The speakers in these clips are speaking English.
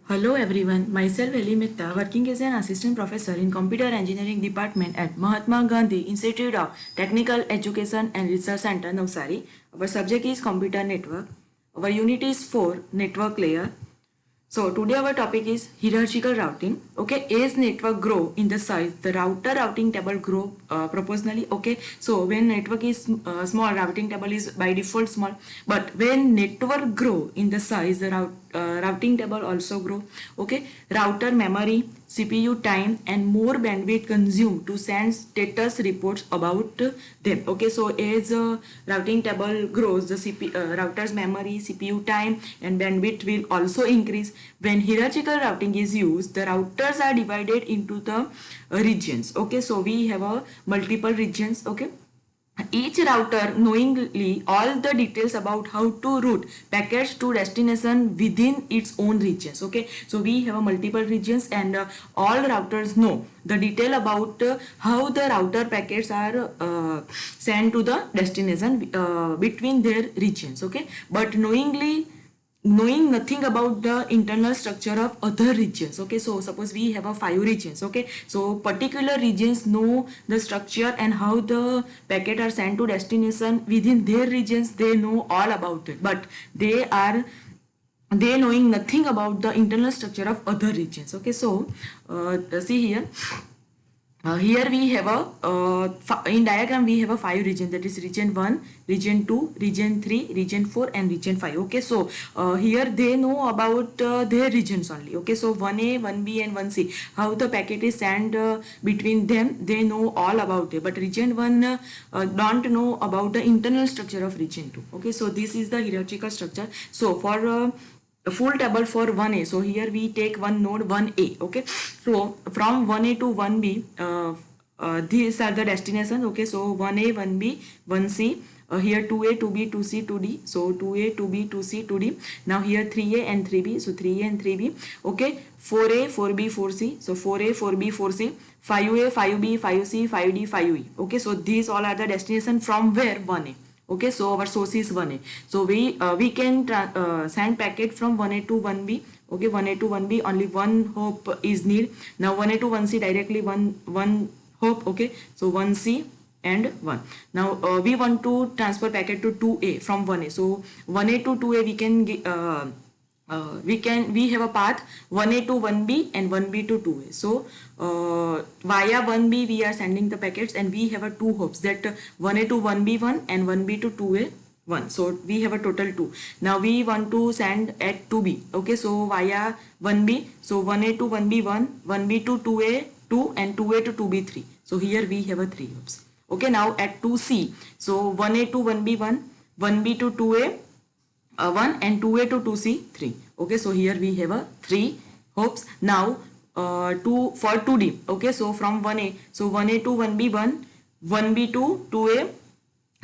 Hello everyone, myself Eli Mehta, working as an assistant professor in Computer Engineering Department at Mahatma Gandhi Institute of Technical Education and Research Center, Navsari. Our subject is Computer Network. Our unit is 4, Network Layer. So today our topic is hierarchical routing. Okay, as network grow in the size, the router routing table grow proportionally. Okay, so when network is small, routing table is by default small. But when network grow in the size, the routing table also grow. Okay, router memory, CPU time, and more bandwidth consumed to send status reports about them. Okay, so as routing table grows, the router's memory, CPU time, and bandwidth will also increase. When hierarchical routing is used, the routers are divided into the regions. Okay, so we have a multiple regions. Okay, each router knowingly all the details about how to route packets to destination within its own regions. Okay, so we have a multiple regions, and all routers know the detail about how the router packets are sent to the destination between their regions. Okay, but knowing nothing about the internal structure of other regions. Okay, so suppose we have a 5 regions. Okay, so particular regions know the structure and how the packet are sent to destination within their regions. They know all about it, but they knowing nothing about the internal structure of other regions. Okay, so see here. Here we have in diagram we have a 5 regions, that is region 1, region 2, region 3, region 4 and region 5. Okay, so here they know about their regions only. Okay, so 1A, 1B and 1C, how the packet is sent between them, they know all about it, but region 1 don't know about the internal structure of region 2. Okay, so this is the hierarchical structure. So for a full table for 1A. So here we take one node 1A. Okay, so from 1A to 1B, these are the destinations. Okay, so 1A, 1B, 1C. Here 2A, 2B, 2C, 2D. So 2A, 2B, 2C, 2D. Now here 3A and 3B. So 3A and 3B. Okay, 4A, 4B, 4C. So 4A, 4B, 4C. 5A, 5B, 5C, 5D, 5E. Okay, so these all are the destination from where 1A. Okay, so our source is 1A. So we can send packet from 1A to 1B. Okay, 1A to 1B, only one hop is need. Now 1A to 1C directly one hop. Okay, so 1C and 1. Now we want to transfer packet to 2A from 1A. So 1A to 2A we can we have a path 1A to 1B and 1B to 2A. So via 1B we are sending the packets, and we have a 2 hops, that 1A to 1B 1 and 1B to 2A 1. So we have a total 2. Now we want to send at 2B. Okay, so via 1B, so 1A to 1B 1, 1B to 2A 2 and 2A to 2B 3. So here we have a 3 hops. Okay, now at 2C, so 1A to 1B 1, 1B to 2A 1 and 2A to 2C 3. Okay, so here we have a 3 hopes. Now for 2D. Okay, so from 1A, so 1A to 1B 1, 1B to 2A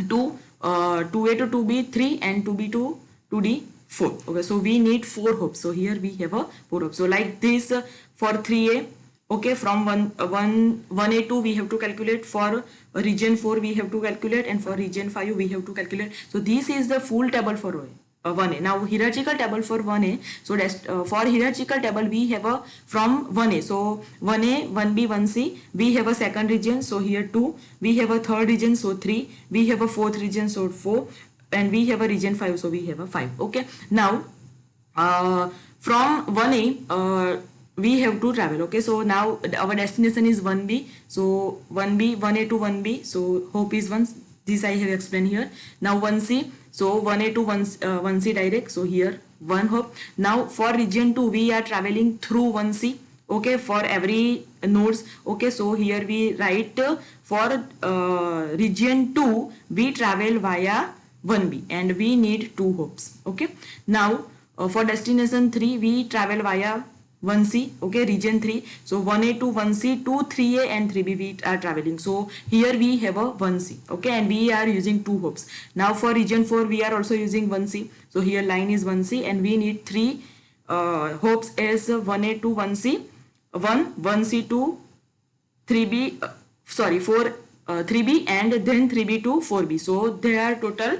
2, 2A to 2B 3 and 2B to 2D 4. Okay, so we need 4 hopes. So here we have a 4 hopes. So like this for 3A. Okay, from 1A 2 we have to calculate, for region 4 we have to calculate, and for region 5 we have to calculate. So this is the full table for 1A. Now hierarchical table for 1A. So for hierarchical table we have a from 1A. So 1A, 1B, 1C. We have a second region. So here 2. We have a third region. So 3. We have a fourth region. So 4. And we have a region 5. So we have a 5. Okay. Now from 1A we have to travel. Okay, so now our destination is 1B. So 1B, 1A to 1B. So hope is 1. This I have explained here. Now 1C. So 1A to 1C direct. So here 1 hop. Now for region 2 we are traveling through 1C. Okay, for every nodes. Okay, so here we write for region 2 we travel via 1B and we need 2 hops. Okay, now for destination 3 we travel via 1C. Okay, region 3. So 1A to 1C, 2, 3A and 3B we are traveling. So here we have a 1C. Okay, and we are using 2 hops. Now for region 4 we are also using 1C. So here line is 1C and we need 3 hops as 1A to 1C, 1, 1C to 3B, 4, 3B and then 3B to 4B. So there are total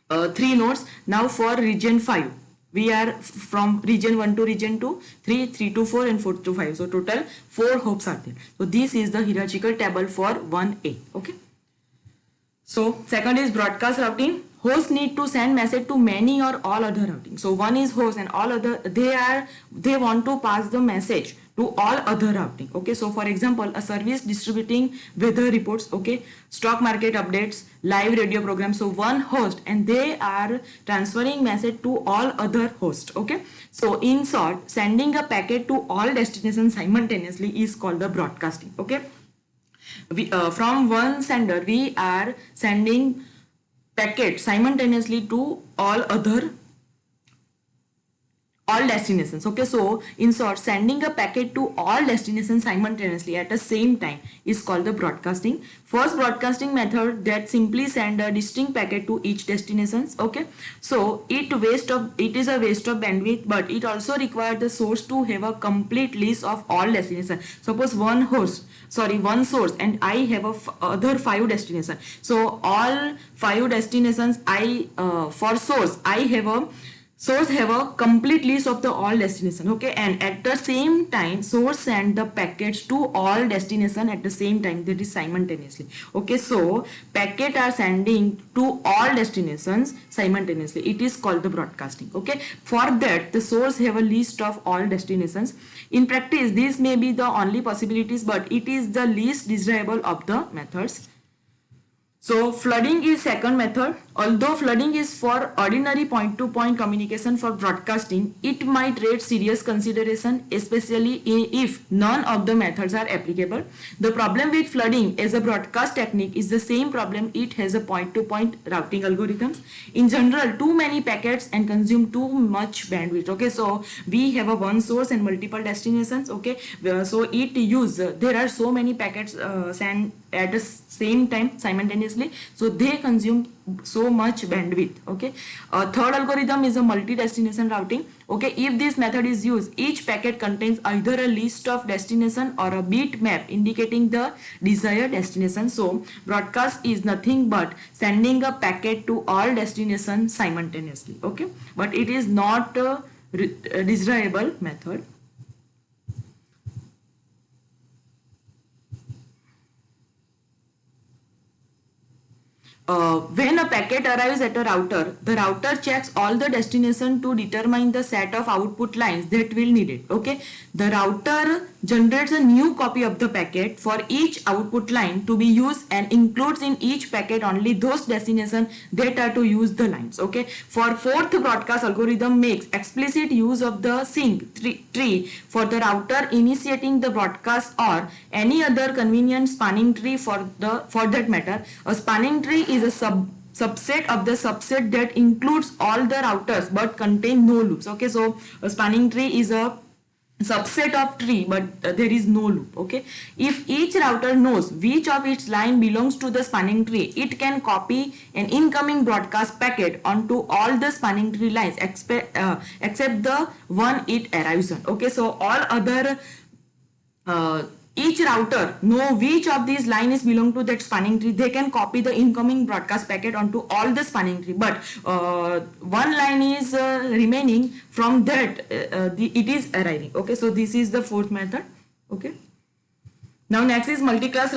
3 nodes. Now for region 5. We are from region 1 to region 2, 3, 3 to 4 and 4 to 5. So total 4 hops are there. So this is the hierarchical table for 1A. Okay. So second is broadcast routing. Host need to send message to many or all other routing. So one is host and all other, they want to pass the message to all other routing. Okay, so for example, a service distributing weather reports, okay, stock market updates, live radio programs. So one host and they are transferring message to all other hosts. Okay, so in short, sending a packet to all destinations simultaneously is called the broadcasting. Okay, from one sender we are sending packet simultaneously to all destinations. Okay, so in short, sending a packet to all destinations simultaneously at the same time is called the broadcasting. First broadcasting method that simply send a distinct packet to each destinations. Okay, so it is a waste of bandwidth, but it also requires the source to have a complete list of all destinations. Suppose one source and I have other 5 destinations. So all 5 destinations for source have a complete list of the all destination. Okay, and at the same time source send the packets to all destination at the same time, that is simultaneously. Okay, so packet are sending to all destinations simultaneously, it is called the broadcasting. Okay, for that the source have a list of all destinations. In practice these may be the only possibilities, but it is the least desirable of the methods. So flooding is second method. Although flooding is for ordinary point-to-point communication, for broadcasting, it might raise serious consideration, especially if none of the methods are applicable. The problem with flooding as a broadcast technique is the same problem it has a point-to-point routing algorithms. In general, too many packets and consume too much bandwidth. Okay, so we have a one source and multiple destinations. Okay, so there are so many packets sent at the same time simultaneously, so they consume so much bandwidth. Okay, third algorithm is a multi-destination routing. Okay, if this method is used, each packet contains either a list of destination or a bit map indicating the desired destination. So broadcast is nothing but sending a packet to all destinations simultaneously. Okay, but it is not a desirable method. When a packet arrives at a router, the router checks all the destination to determine the set of output lines that will need it. Okay, the router generates a new copy of the packet for each output line to be used and includes in each packet only those destinations that are to use the lines. Okay, for fourth broadcast algorithm makes explicit use of the sync tree for the router initiating the broadcast or any other convenient spanning tree for that matter. A spanning tree is a subset of the subset that includes all the routers but contain no loops. Okay, so a spanning tree is a subset of tree but there is no loop. Okay, if each router knows which of its line belongs to the spanning tree, it can copy an incoming broadcast packet onto all the spanning tree lines except the one it arrives on. Okay, so all other each router know which of these lines belong to that spanning tree. They can copy the incoming broadcast packet onto all the spanning tree, but one line is remaining from that it is arriving. Okay, so this is the fourth method. Okay, now next is multicast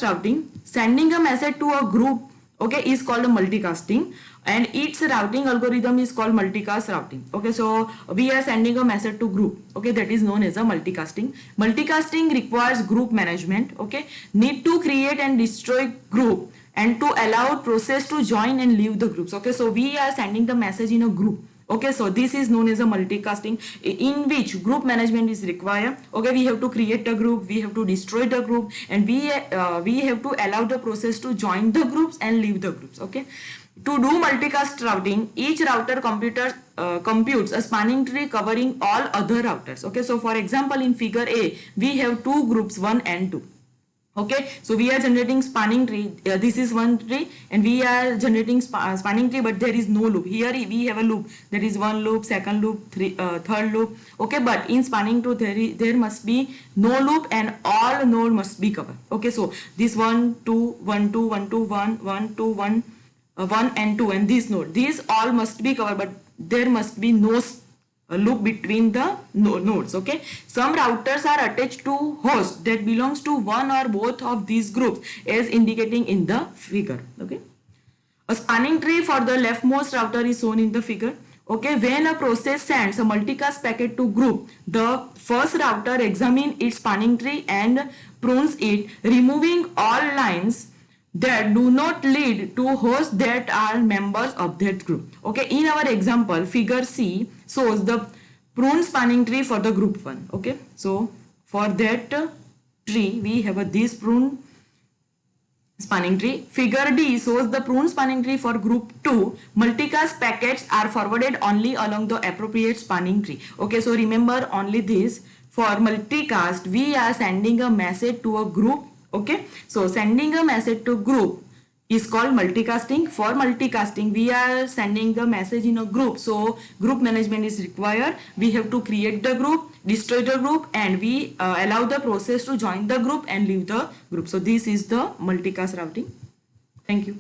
routing. Sending a message to a group, okay, is called a multicasting, and its routing algorithm is called multicast routing. Okay, so we are sending a message to group. Okay, that is known as a multicasting. Multicasting requires group management. Okay, need to create and destroy group and to allow process to join and leave the groups. Okay, so we are sending the message in a group. Okay, so this is known as a multicasting, in which group management is required. Okay, we have to create a group, we have to destroy the group, and we have to allow the process to join the groups and leave the groups. Okay, to do multicast routing, each router computes a spanning tree covering all other routers. Okay, so for example, in figure A, we have two groups 1 and 2. Okay, so we are generating spanning tree. This is one tree and we are generating spanning tree, but there is no loop. Here we have a loop, there is one loop, second loop, third loop. Okay, but in spanning tree there must be no loop and all node must be covered. Okay, so this 1 2 1 2 1 2 1 1 2 1 1 and 2 and this node, these all must be covered, but there must be no loop between the nodes. Okay, some routers are attached to host that belongs to one or both of these groups as indicating in the figure. Okay, a spanning tree for the leftmost router is shown in the figure. Okay, when a process sends a multicast packet to group, the first router examines its spanning tree and prunes it, removing all lines that do not lead to hosts that are members of that group. Okay, in our example, figure C shows the prune spanning tree for the group 1. Okay, so for that tree, we have this prune spanning tree. Figure D shows the prune spanning tree for group 2. Multicast packets are forwarded only along the appropriate spanning tree. Okay, so remember only this. For multicast, we are sending a message to a group. Okay, so sending a message to group is called multicasting. For multicasting, we are sending the message in a group. So group management is required. We have to create the group, destroy the group, and we allow the process to join the group and leave the group. So this is the multicast routing. Thank you.